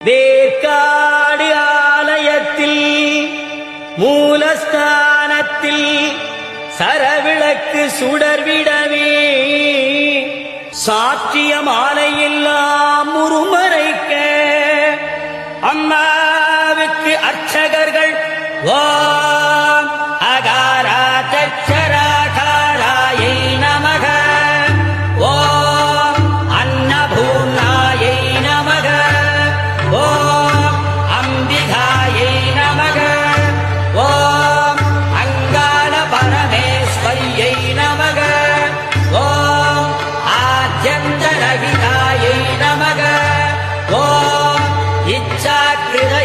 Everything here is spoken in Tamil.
வேற்காடு ஆலயத்தில் மூலஸ்தானத்தில் சரவிளக்கு சுடர்விடவே சாற்றிய மாலையெல்லாம் முறுமறைக்க அம்மாவுக்கு அர்ச்சகர்கள் ஓம் அகாரா தச்சராகாராயை நமக ஓம் அன்னபூர்ணாயை நமக ஓம் அம்பிகாயை நமக ஓம் அங்காள பரமேஸ்வரியை நமக ஓம் ஆத்யந்தரகிதாயை நமக ஓம் இச்சாக்கிருத